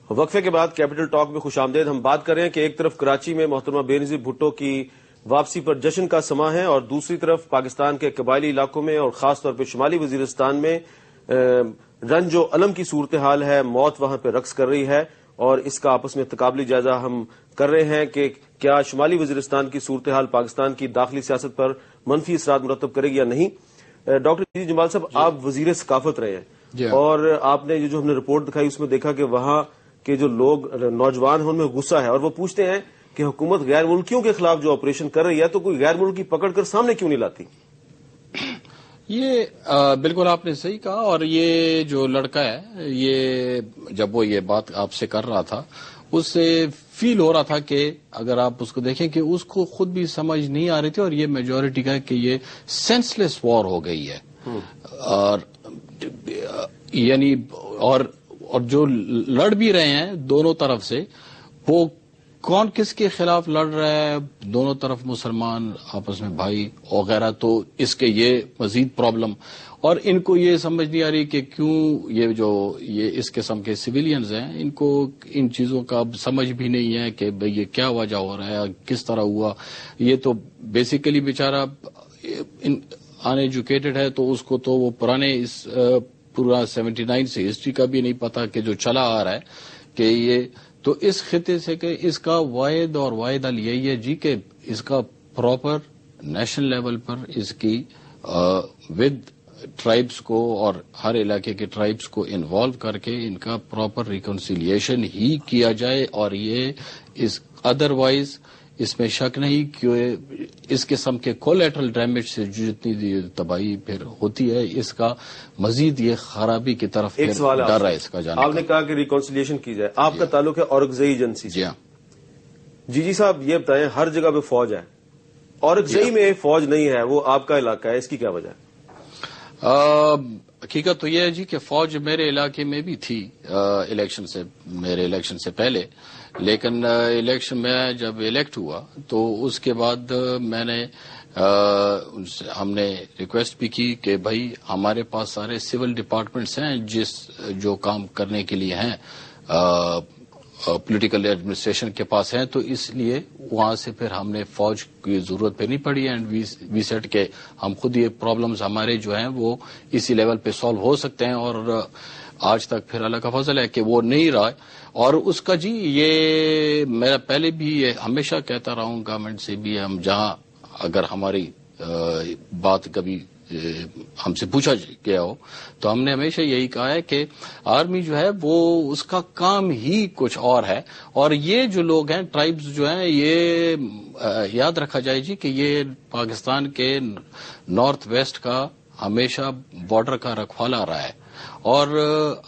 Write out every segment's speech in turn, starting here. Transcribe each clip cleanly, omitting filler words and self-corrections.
وقفے کے بعد کیپٹل ٹاک میں خوش آمدید. ہم بات کر رہے ہیں کہ ایک طرف کراچی میں محترمہ بینظیر بھٹو کی واپسی پر جشن کا سماں ہے اور دوسری طرف پاکستان کے قبائلی علاقوں میں اور خاص طور پہ شمالی وزیرستان میں رنج و الم کی صورتحال ہے. موت وہاں پہ رقص کر رہی ہے اور اس کا آپس میں تقابلی جائزہ ہم کر رہے ہیں کہ کیا شمالی وزیرستان کی صورتحال پاکستان کی داخلی سیاست پر منفی اثرات مرتب کرے گی یا نہیں. ڈاکٹر جمال صاحب آپ وزیر ثقافت رہے ہیں اور آپ نے جو ہم نے رپورٹ دکھائی اس میں دیکھا کہ وہاں کے جو لوگ نوجوان ہیں ان میں غصہ ہے اور وہ پوچھتے ہیں کہ حکومت غیر ملکیوں کے خلاف جو آپریشن کر رہی ہے تو کوئی غیر ملکی پکڑ کر سامنے کیوں نہیں لاتی. یہ بالکل آپ نے صحیح کہا. اور یہ جو لڑکا ہے یہ جب وہ یہ بات آپ سے کر رہا تھا اس سے فیل ہو رہا تھا کہ اگر آپ اس کو دیکھیں کہ اس کو خود بھی سمجھ نہیں آ رہی تھی اور یہ میجورٹی کا ہے کہ یہ سینس لیس وار ہو گئی ہے. اور یعنی اور جو لڑ بھی رہے ہیں دونوں طرف سے وہ کون کس کے خلاف لڑ رہا ہے. دونوں طرف مسلمان آپس میں بھائی وغیرہ. تو اس کے یہ مزید پرابلم اور ان کو یہ سمجھ نہیں آ رہی کہ کیوں یہ اس قسم کے سویلینز ہیں ان کو ان چیزوں کا سمجھ بھی نہیں ہے کہ بھئی یہ کیا وجہ ہو رہا ہے کس طرح ہوا. یہ تو بیسیکلی بیچارہ ان ایجوکیٹڈ ہے تو اس کو تو وہ پرانے اس پورا 79 سے ہسٹری کا بھی نہیں پتا کہ جو چلا آ رہا ہے کہ یہ تو اس خطے سے کہ اس کا واحد اور واحد حل یہی ہے جی کہ اس کا پراپر نیشنل لیول پر اس کی ود ٹرائبس کو اور ہر علاقے کے ٹرائبس کو انوالو کر کے ان کا پراپر ریکنسیلیشن ہی کیا جائے. اور یہ ادروائز اس میں شک نہیں کہ اس قسم کے کولیٹرل ڈیمیج سے جتنی تباہی پھر ہوتی ہے اس کا مزید یہ خرابی کی طرف ڈر ہے اس کا جانے. آپ نے کہا کہ ریکنسیلیشن کی جائے. آپ کا تعلق ہے اورکزئی ایجنسی سے. جی صاحب یہ بتائیں ہر جگہ پہ فوج ہے اورکزئی میں فوج نہیں ہے وہ آپ کا علاقہ ہے اس کی کیا وجہ ہے؟ حقیقت تو یہ ہے جی کہ فوج میرے علاقے میں بھی تھی میرے الیکشن سے پہلے. لیکن الیکشن میں جب الیکٹ ہوا تو اس کے بعد ہم نے ریکویسٹ بھی کی کہ بھائی ہمارے پاس سارے سول ڈپارٹمنٹس ہیں جو کام کرنے کے لیے ہیں پولیٹیکل ایڈمنسٹریشن کے پاس ہیں تو اس لیے وہاں سے پھر ہم نے فوج کی ضرورت پہ نہیں پڑی. اینڈ وی سیٹ کہ ہم خود یہ پرابلمز ہمارے جو ہیں وہ اسی لیول پہ سالو ہو سکتے ہیں. اور آج تک پھر اللہ کا فضل ہے کہ وہ نہیں رہا. اور اس کا جی یہ میرا پہلے بھی یہ ہمیشہ کہتا رہا ہوں گورنمنٹ سے بھی ہم جہاں اگر ہماری بات کبھی ہم سے پوچھا گیا ہو تو ہم نے ہمیشہ یہی کہا ہے کہ آرمی جو ہے وہ اس کا کام ہی کچھ اور ہے. اور یہ جو لوگ ہیں ٹرائبز جو ہیں یہ یاد رکھا جائے جی کہ یہ پاکستان کے نارتھ ویسٹ کا ہمیشہ بارڈر کا رکھوالا رہا ہے. اور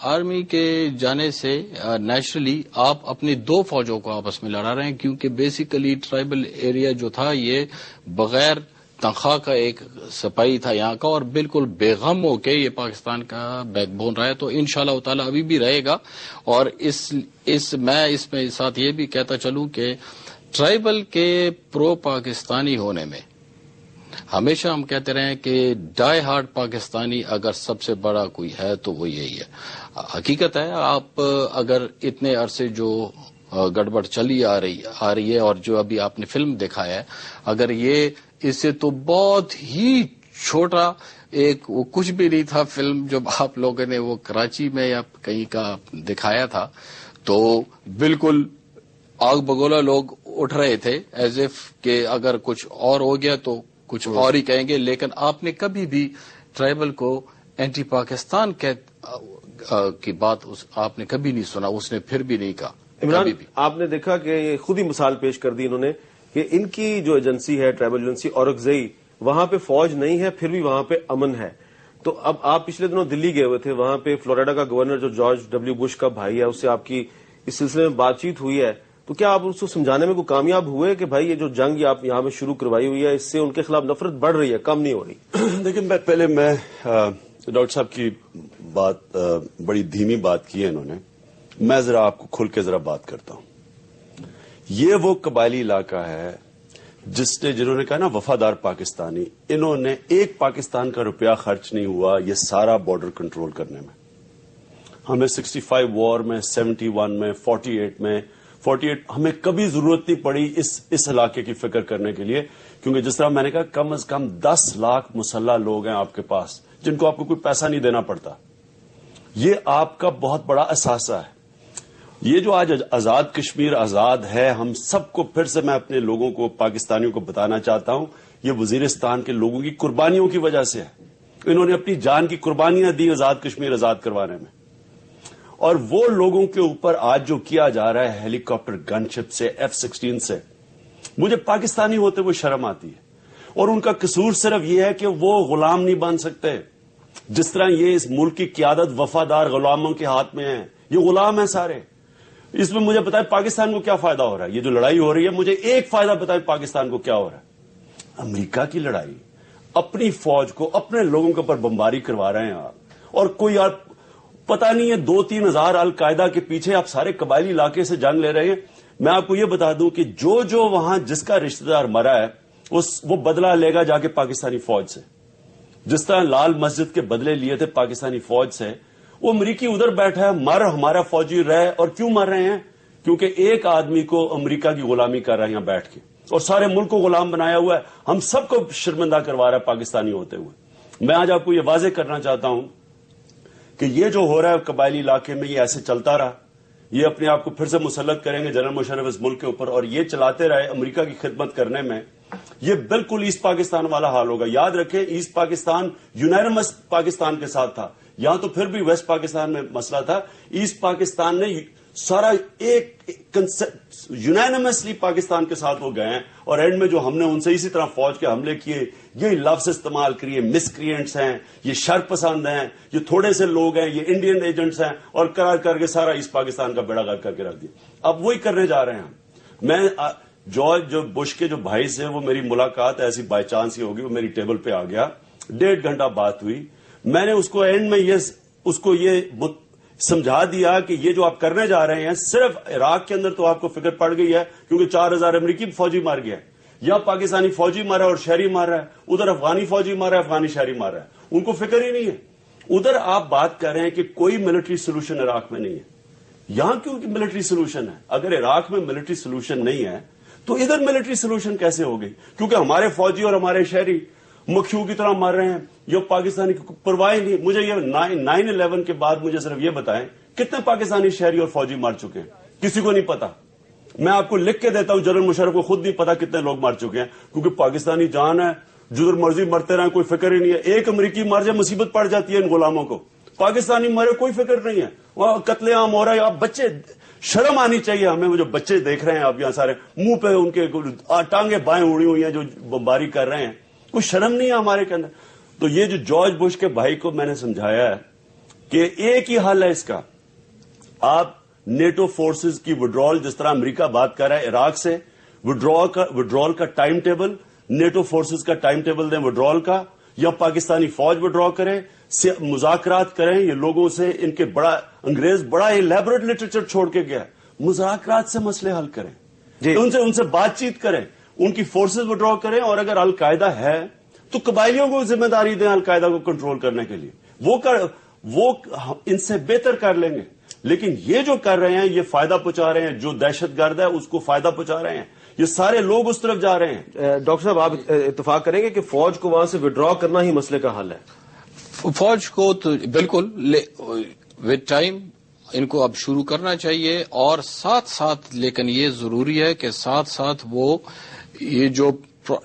آرمی کے جانے سے نیچرلی آپ اپنی دو فوجوں کو آپس میں لڑا رہے ہیں کیونکہ بیسیکلی ٹرائبل ایریا جو تھا یہ بغیر تنخواہ کا ایک سپاہی تھا یہاں کا اور بالکل بے غم ہو کے یہ پاکستان کا بیک بون رہا ہے. تو انشاءاللہ تعالی ابھی بھی رہے گا. اور میں اس میں ساتھ یہ بھی کہتا چلوں کہ ٹرائبل کے پرو پاکستانی ہونے میں ہمیشہ ہم کہتے رہے ہیں کہ ڈائی ہارڈ پاکستانی اگر سب سے بڑا کوئی ہے تو وہ یہی ہے. حقیقت ہے آپ اگر اتنے عرصے جو گڑبڑ چلی آ رہی ہے اور جو ابھی آپ نے فلم دکھایا ہے اگر یہ اس سے تو بہت ہی چھوٹا وہ کچھ بھی نہیں تھا فلم جب آپ لوگوں نے وہ کراچی میں یا کہیں کا دکھایا تھا تو بالکل آگ بگولا لوگ اٹھ رہے تھے ایز ایف کہ اگر کچھ اور ہو گیا تو کچھ اور ہی کہیں گے. لیکن آپ نے کبھی بھی ٹرائبل کو اینٹی پاکستان کی بات آپ نے کبھی نہیں سنا. اس نے پھر بھی نہیں کہا. عمران آپ نے دیکھا کہ خود ہی مثال پیش کر دی انہوں نے کہ ان کی جو ایجنسی ہے ٹرائبل ایجنسی اورکزئی وہاں پہ فوج نہیں ہے پھر بھی وہاں پہ امن ہے. تو اب آپ پچھلے دنوں دلی گئے ہوئے تھے وہاں پہ فلوریڈا کا گورنر جو جارج ڈبلیو بش کا بھائی ہے اس سے آپ کی اس سلسلے میں بات چیت ہوئی ہے تو کیا آپ اس کو سمجھانے میں کوئی کامیاب ہوئے کہ بھائی یہ جو جنگ آپ یہاں میں شروع کروائی ہوئی ہے اس سے ان کے خلاف نفرت بڑھ رہی ہے کم نہیں ہو رہی؟ لیکن پہلے میں ڈاکٹر صاحب کی بات بڑی دھیمی بات کی ہے انہوں نے. میں ذرا آپ کو کھل کے ذرا بات کرتا ہوں. یہ وہ قبائلی علاقہ ہے جنہوں نے کہا نا وفادار پاکستانی انہوں نے ایک پاکستان کا روپیہ خرچ نہیں ہوا یہ سارا بارڈر کنٹرول کرنے میں. ہمیں 65 وار میں، 71 میں، 48 ہمیں کبھی ضرورت نہیں پڑی اس علاقے کی فکر کرنے کے لیے، کیونکہ جس طرح میں نے کہا کم از کم 10 لاکھ مسلح لوگ ہیں آپ کے پاس جن کو آپ کو کوئی پیسہ نہیں دینا پڑتا. یہ آپ کا بہت بڑا اثاثہ ہے. یہ جو آج آزاد کشمیر آزاد ہے، ہم سب کو پھر سے میں اپنے لوگوں کو، پاکستانیوں کو بتانا چاہتا ہوں، یہ وزیرستان کے لوگوں کی قربانیوں کی وجہ سے ہے. انہوں نے اپنی جان کی قربانیاں دی آزاد کشمیر آزاد کروانے میں. اور وہ لوگوں کے اوپر آج جو کیا جا رہا ہے ہیلی کاپٹر گن شپ سے، F-16 سے، مجھے پاکستانی ہوتے ہوئے شرم آتی ہے. اور ان کا قصور صرف یہ ہے کہ وہ غلام نہیں بن سکتے. جس طرح یہ اس ملک کی قیادت وفادار غلاموں کے ہاتھ میں ہے، یہ غلام ہیں سارے. اس میں مجھے بتائیں پاکستان کو کیا فائدہ ہو رہا ہے؟ یہ جو لڑائی ہو رہی ہے، مجھے ایک فائدہ بتائیں پاکستان کو کیا ہو رہا ہے؟ امریکہ کی لڑائی، اپنی فوج کو اپنے لوگوں کے اوپر بمباری کروا رہے ہیں آپ. اور کوئی آپ پتہ نہیں ہے 2-3 ہزار القاعدہ کے پیچھے آپ سارے قبائلی علاقے سے جنگ لے رہے ہیں. میں آپ کو یہ بتا دوں کہ جو وہاں جس کا رشتہ دار مرا ہے وہ بدلہ لے گا جا کے پاکستانی فوج سے. جس طرح لال مسجد کے بدلے لیے تھے پاکستانی فوج سے، وہ امریکی ادھر بیٹھا ہے، مر ہمارا فوجی رہے. اور کیوں مر رہے ہیں؟ کیونکہ ایک آدمی کو امریکہ کی غلامی کر رہا ہے یہاں بیٹھ کے، اور سارے ملک کو غلام بنایا ہوا ہے. ہم سب کو شرمندہ کروا رہا ہے پاکستانی ہوتے ہوئے. میں آج آپ کو یہ واضح کرنا چاہتا ہوں کہ یہ جو ہو رہا ہے قبائلی علاقے میں، یہ ایسے چلتا رہا، یہ اپنے آپ کو پھر سے مسلط کریں گے جنرل مشرف اس ملک کے اوپر، اور یہ چلاتے رہے امریکہ کی خدمت کرنے میں، یہ بالکل ایسٹ پاکستان والا حال ہوگا. یاد رکھیں ایسٹ پاکستان یونانیمس پاکستان کے ساتھ تھا، یہاں تو پھر بھی ویسٹ پاکستان میں مسئلہ تھا. ایسٹ پاکستان نے سارا ایک یونانیمسلی پاکستان کے ساتھ وہ گئے ہیں، اور اینڈ میں جو ہم نے ان سے اسی طرح فوج کے حملے کیے، یہ لفظ استعمال کریے، مس کریئنٹس ہیں، یہ شر پسند ہیں، یہ تھوڑے سے لوگ ہیں، یہ انڈین ایجنٹس ہیں، اور کر کے سارا ایسٹ پاکستان کا بیڑا غرق کر کے رکھ دیا. اب وہی کرنے جا رہے ہیں ہم. میں جارج جو بش کے جو بھائی سے وہ میری ملاقات ایسی بائی چانس ہی ہوگی، وہ میری ٹیبل پہ آ گیا، 1.5 گھنٹہ بات ہوئی. میں نے اس کو اینڈ میں اس کو یہ سمجھا دیا کہ یہ جو آپ کرنے جا رہے ہیں، صرف عراق کے اندر تو آپ کو فکر پڑ گئی ہے کیونکہ 4000 امریکی فوجی مار گیا ہے، یا پاکستانی فوجی مارا اور شہری مار رہا ہے، ادھر افغانی فوجی مارا ہے، افغانی شہری مار رہا ہے. ان کو فکر ہی نہیں ہے. ادھر آپ بات کر رہے ہیں کہ کوئی ملٹری سولوشن عراق میں نہیں ہے. یہاں کیوں کہ ملٹری سولوشن ہے. اگر عراق میں ملٹری سولوشن نہیں ہے تو ادھر ملٹری سولوشن کیسے ہوگی؟ کیونکہ ہمارے فوجی اور ہمارے شہری مکھیوں کی طرح مار رہے ہیں، یہ پاکستانی کی پرواہ نہیں. مجھے یہ 9/11 کے بعد مجھے صرف یہ بتائیں کتنے پاکستانی شہری اور فوجی مار چکے ہیں؟ کسی کو نہیں پتا. میں آپ کو لکھ کے دیتا ہوں، جنرل مشرف کو خود نہیں پتا کتنے لوگ مار چکے ہیں، کیونکہ پاکستانی جان ہے، جدھر مرضی مرتے رہیں، کوئی فکر ہی نہیں ہے. ایک امریکی مر جائے مصیبت پڑ جاتی ہے ان غلاموں کو، پاکستانی مرے کوئی فکر نہیں ہے. وہاں قتل عام ہو رہا ہے. آپ بچے، شرم آنی چاہیے ہمیں. وہ جو بچے دیکھ رہے ہیں آپ یہاں سارے، منہ پہ ان کے ٹانگیں بائیں اڑی ہوئی ہیں جو بمباری کر رہے ہیں، کوئی شرم نہیں ہے ہمارے کے اندر. تو یہ جو جارج بش کے بھائی کو میں نے سمجھایا ہے کہ ایک ہی حل ہے اس کا. آپ نیٹو فورسز کی وڈرال، جس طرح امریکہ بات کر رہا ہے عراق سے، وڈرال کا ٹائم ٹیبل، نیٹو فورسز کا ٹائم ٹیبل دیں وڈرال کا، یا پاکستانی فوج وڈرا کریں، مذاکرات کریں. یہ لوگوں سے ان کے انگریز بڑا الیبوریٹ لٹریچر چھوڑ کے گیا، مذاکرات سے مسئلے حل کریں، ان سے بات چیت کریں، ان کی فورسز وڈرا کریں. اور اگر القاعدہ ہے تو قبائلیوں کو ذمہ داری دیں القاعدہ کو کنٹرول کرنے کے لیے. وہ ان سے بہتر کر لیں گے. لیکن یہ جو کر رہے ہیں یہ فائدہ پہنچا رہے ہیں. جو دہشت گرد ہے اس کو فائدہ پہنچا رہے ہیں. یہ سارے لوگ اس طرف جا رہے ہیں. ڈاکٹر صاحب آپ اتفاق کریں گے کہ فوج کو وہاں سے وڈرا کرنا ہی مسئلے کا حل ہے؟ فوج کو تو بالکل ود ٹائم ان کو اب شروع کرنا چاہیے، اور ساتھ ساتھ لیکن یہ ضروری ہے کہ ساتھ ساتھ وہ یہ جو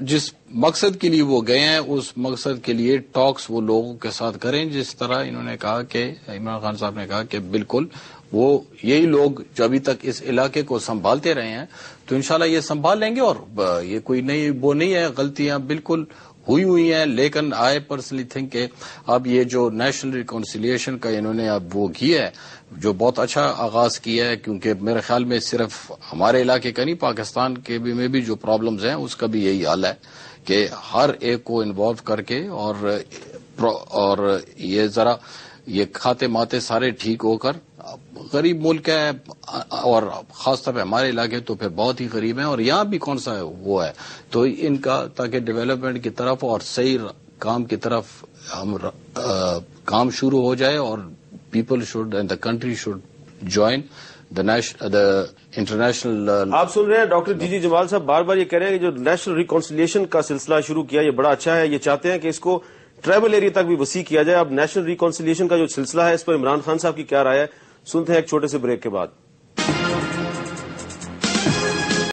جس مقصد کے لیے وہ گئے ہیں اس مقصد کے لیے ٹاکس وہ لوگوں کے ساتھ کریں. جس طرح انہوں نے کہا کہ عمران خان صاحب نے کہا کہ بالکل وہ یہی لوگ جو ابھی تک اس علاقے کو سنبھالتے رہے ہیں تو انشاءاللہ یہ سنبھال لیں گے. اور یہ کوئی نہیں، وہ نہیں ہے، غلطیاں بالکل ہوئی ہیں. لیکن آئی پرسنلی تھنک کہ اب یہ جو نیشنل ریکونسیلیشن کا انہوں نے اب وہ کیا ہے، جو بہت اچھا آغاز کیا ہے، کیونکہ میرے خیال میں صرف ہمارے علاقے کا نہیں، پاکستان کے میں بھی جو پرابلمز ہیں اس کا بھی یہی حال ہے کہ ہر ایک کو انوالو کر کے اور یہ ذرا یہ کھاتے ماتے سارے ٹھیک ہو کر. غریب ملک ہے اور خاص طور پہ ہمارے علاقے تو پھر بہت ہی غریب ہیں، اور یہاں بھی کون سا وہ ہے، تو ان کا تاکہ ڈیولپمنٹ کی طرف اور صحیح کام کی طرف ہم کام شروع ہو جائے اور people should and the country should join the international. آپ سن رہے ہیں ڈاکٹر جی جمال صاحب بار بار یہ کہہ رہے ہیں کہ جو نیشنل ریکانسیلیشن کا سلسلہ شروع کیا یہ بڑا اچھا ہے. یہ چاہتے ہیں کہ اس کو ٹرائبل ایریا تک بھی وسیع کیا جائے. اب نیشنل ریکانسیلیشن کا جو سلسلہ ہے اس پر عمران خان صاحب کی کیا رائے ہے, سنتے ہیں ایک چھوٹے سے بریک کے بعد.